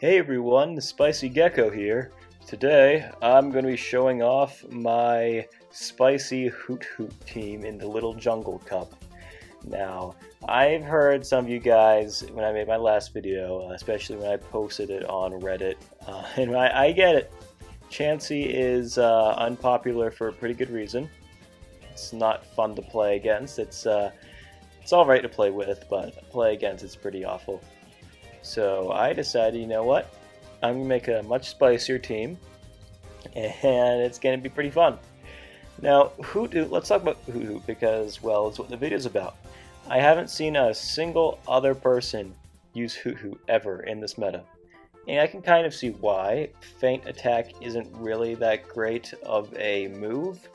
Hey everyone, the Spicy Gecko here. Today I'm going to be showing off my spicy Hoothoot team in the Little Jungle Cup. Now, I've heard some of you guys, when I made my last video, especially when I posted it on Reddit, and I get it. Chansey is unpopular for a pretty good reason. It's not fun to play against. It's alright to play with, but play against it's pretty awful. So I decided, you know what, I'm going to make a much spicier team, and it's going to be pretty fun. Now, Hoothoot, let's talk about Hoothoot because, well, it's what the video's about. I haven't seen a single other person use Hoothoot ever in this meta. And I can kind of see why. Feint Attack isn't really that great of a move,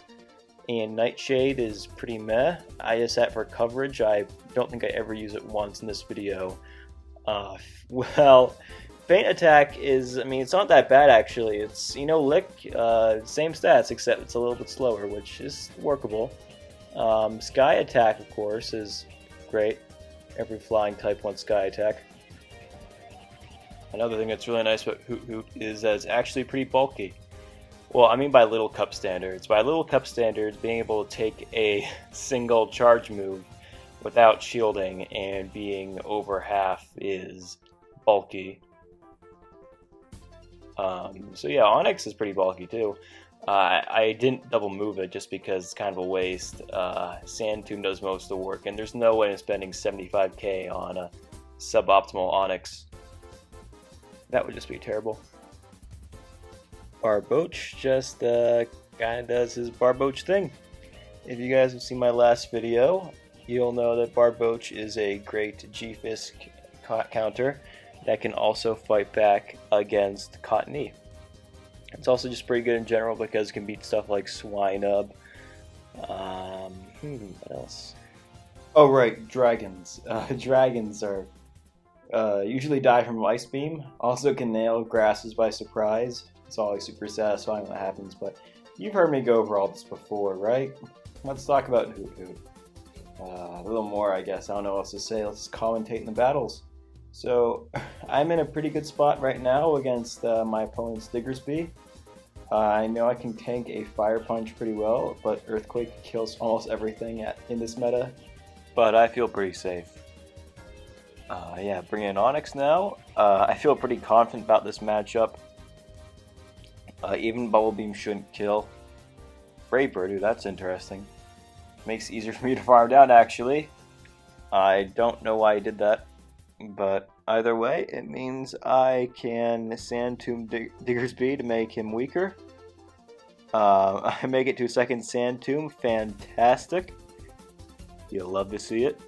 and Nightshade is pretty meh. I use that for coverage. I don't think I ever use it once in this video. Well, Feint Attack is, I mean, it's not that bad actually. It's, you know, Lick, same stats, except it's a little bit slower, which is workable. Sky Attack, of course, is great. Every flying type wants Sky Attack. Another thing that's really nice about Hoothoot is that it's actually pretty bulky. Well, I mean by little cup standards. By little cup standards, being able to take a single charge move without shielding and being over half is bulky. So yeah, Onyx is pretty bulky too. I didn't double move it just because it's kind of a waste. Sand Tomb does most of the work, and there's no way I'm spending 75k on a suboptimal Onyx. That would just be terrible. Barboach just kind of does his Barboach thing. If you guys have seen my last video, you'll know that Barboach is a great G-Fisk counter that can also fight back against Cottonee. It's also just pretty good in general because it can beat stuff like Swinub. What else? Oh right, dragons. Dragons are usually die from Ice Beam. Also can nail grasses by surprise. It's always super satisfying when that happens, but you've heard me go over all this before, right? Let's talk about Hoothoot. A little more, I guess. I don't know what else to say. Let's commentate in the battles. So, I'm in a pretty good spot right now against my opponent's Diggersby. I know I can tank a Fire Punch pretty well, but Earthquake kills almost everything in this meta. But I feel pretty safe. Yeah, bring in Onyx now. I feel pretty confident about this matchup. Even Bubble Beam shouldn't kill. Brave Bird, dude, that's interesting. Makes it easier for me to farm down, actually. I don't know why I did that, but either way, it means I can Sand Tomb Diggersby to make him weaker. I make it to a second Sand Tomb, fantastic. You'll love to see it.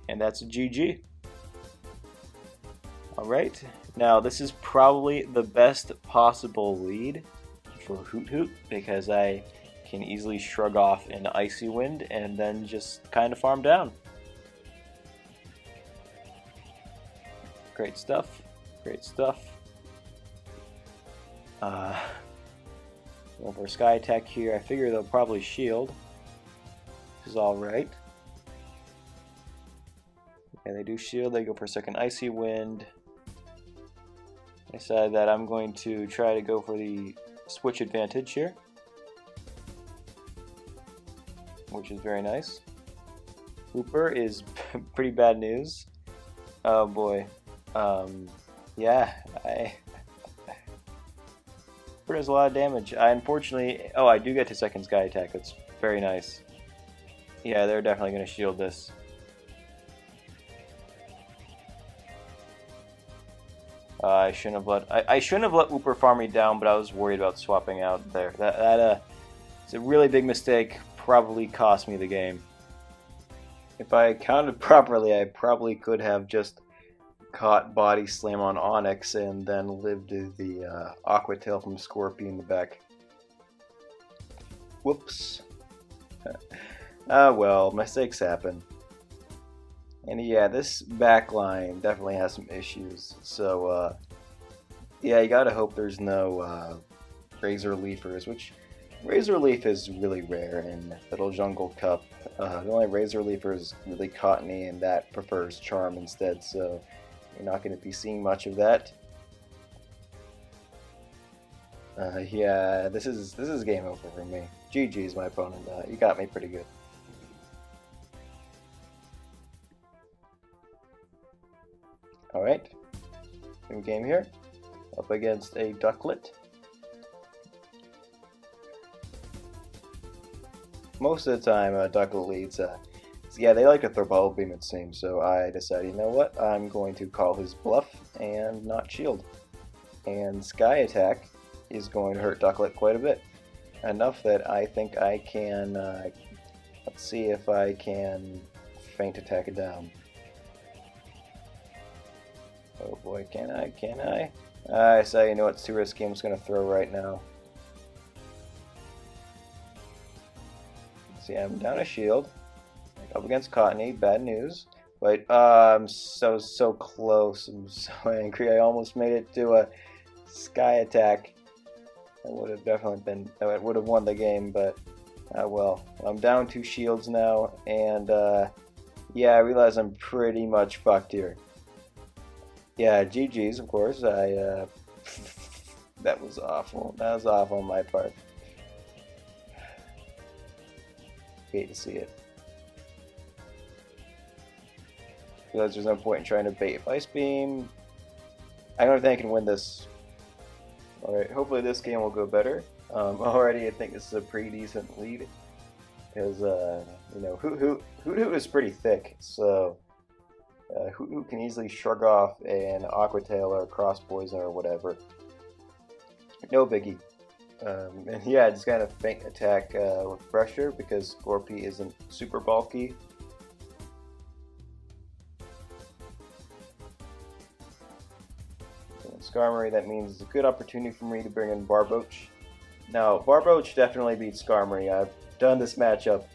And that's a GG. Alright, now this is probably the best possible lead for Hoothoot because I can easily shrug off an Icy Wind and then just kind of farm down. Great stuff, great stuff. Over Sky Attack here, I figure they'll probably shield, which is alright. Okay, they do shield, they go for a second Icy Wind. I decided that I'm going to try to go for the switch advantage here, which is very nice. Hooper is pretty bad news. Oh boy. Yeah, Hooper does a lot of damage. I unfortunately, I do get to second Sky Attack. That's very nice. Yeah, they're definitely going to shield this. I shouldn't have let Hooper farm me down, but I was worried about swapping out there. It's a really big mistake. Probably cost me the game. If I counted properly, I probably could have just caught Body Slam on Onyx and then lived the Aqua Tail from Scorpion in the back. Whoops. Well, mistakes happen. And yeah, this back line definitely has some issues. So, yeah, you gotta hope there's no Razor Leafers, which Razor Leaf is really rare in Little Jungle Cup. The only Razor Leafer is really Cottonee, and that prefers Charm instead. So You're not going to be seeing much of that. Yeah, this is game over for me. GG's my opponent. You got me pretty good. Alright, new game here, up against a Ducklet. Most of the time, Ducklet leads. Yeah, they like to throw Bubble Beam, it seems, so I decided, you know what, I'm going to call his bluff and not shield. And Sky Attack is going to hurt Ducklet quite a bit. Enough that I think I can, let's see if I can Feint Attack it down. Oh boy, can I? I say, you know what, it's too risky, I'm just going to throw right now. See, I'm down a shield. Up against Cottony, bad news. But, I'm so close, I'm so angry, I almost made it to a Sky Attack. That would have definitely been, that would have won the game, but, well. I'm down 2 shields now, and, yeah, I realize I'm pretty much fucked here. Yeah, GG's, of course. That was awful. That was awful on my part. Hate to see it. Because there's no point in trying to bait Ice Beam. I don't think I can win this. Alright, hopefully this game will go better. Already I think this is a pretty decent lead. Because, you know, Hoothoot is pretty thick, so Hoothoot can easily shrug off an Aqua Tail or Cross Poison or whatever. No biggie. And yeah, just kind of Feint Attack with pressure because Scorpy isn't super bulky. Skarmory, that means it's a good opportunity for me to bring in Barboach. Now, Barboach definitely beats Skarmory. I've done this matchup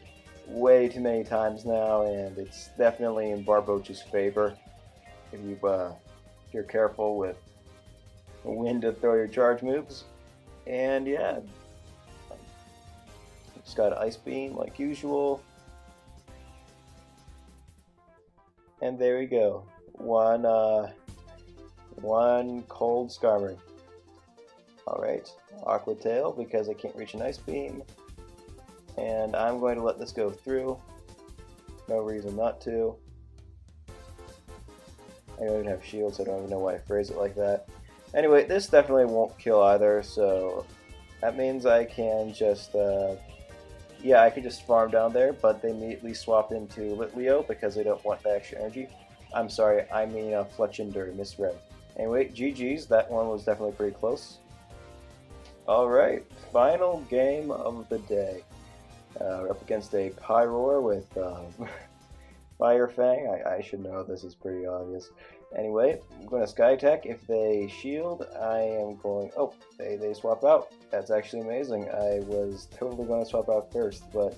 way too many times now, and it's definitely in Barboach's favor. If you're careful with when to throw your charge moves. And yeah, just got Ice Beam like usual. And there we go. One cold Skarmory. Alright, Aqua Tail because I can't reach an Ice Beam. And I'm going to let this go through. No reason not to. I don't even have shield, so I don't even know why I phrase it like that. Anyway, this definitely won't kill either, so that means I can just, yeah, I could just farm down there, but they immediately swap into Litleo because they don't want the extra energy. I'm sorry, I mean Fletchinder, misread. Anyway, GG's, that one was definitely pretty close. Alright, final game of the day. We're up against a Pyroar with Fire Fang. I should know this is pretty obvious. Anyway, I'm going to Sky Attack. If they shield, I am going... Oh, they swap out. That's actually amazing. I was totally going to swap out first, but...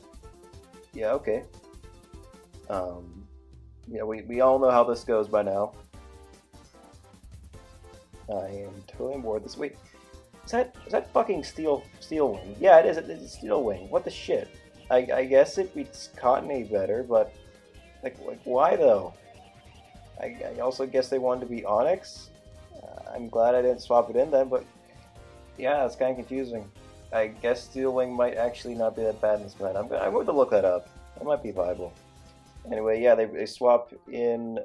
Yeah, okay. Yeah, we all know how this goes by now. I am totally bored this week. Is that fucking Steel Wing? Yeah, it is. It's Steel Wing. What the shit? I guess it beats Cottony better, but like why though? I also guess they wanted to be Onyx. I'm glad I didn't swap it in then, but yeah, it's kind of confusing. I guess Steel Wing might actually not be that bad in this event. I'm going to look that up. That might be viable. Anyway, yeah, they swap in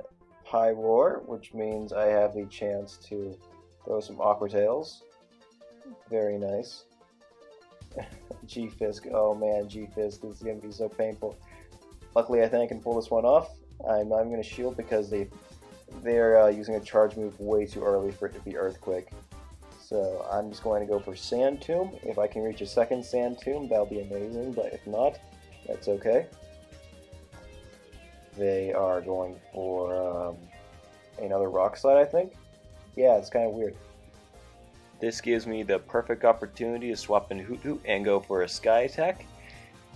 Pyroar, which means I have the chance to throw some Aqua Tails. Very nice. G-Fisk, oh man, G-Fisk, this is going to be so painful. Luckily, I think I can pull this one off. I'm not even going to shield because they're using a charge move way too early for it to be Earthquake. So I'm just going to go for Sand Tomb. If I can reach a second Sand Tomb, that'll be amazing, but if not, that's okay. They are going for another Rock Slide, I think. Yeah, it's kind of weird. This gives me the perfect opportunity to swap in Hoothoot and go for a Sky Attack.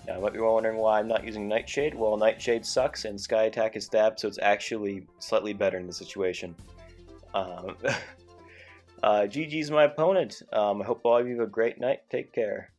Now, you might be wondering why I'm not using Nightshade. Well, Nightshade sucks and Sky Attack is stab, so it's actually slightly better in the situation. GG's my opponent. I hope all of you have a great night. Take care.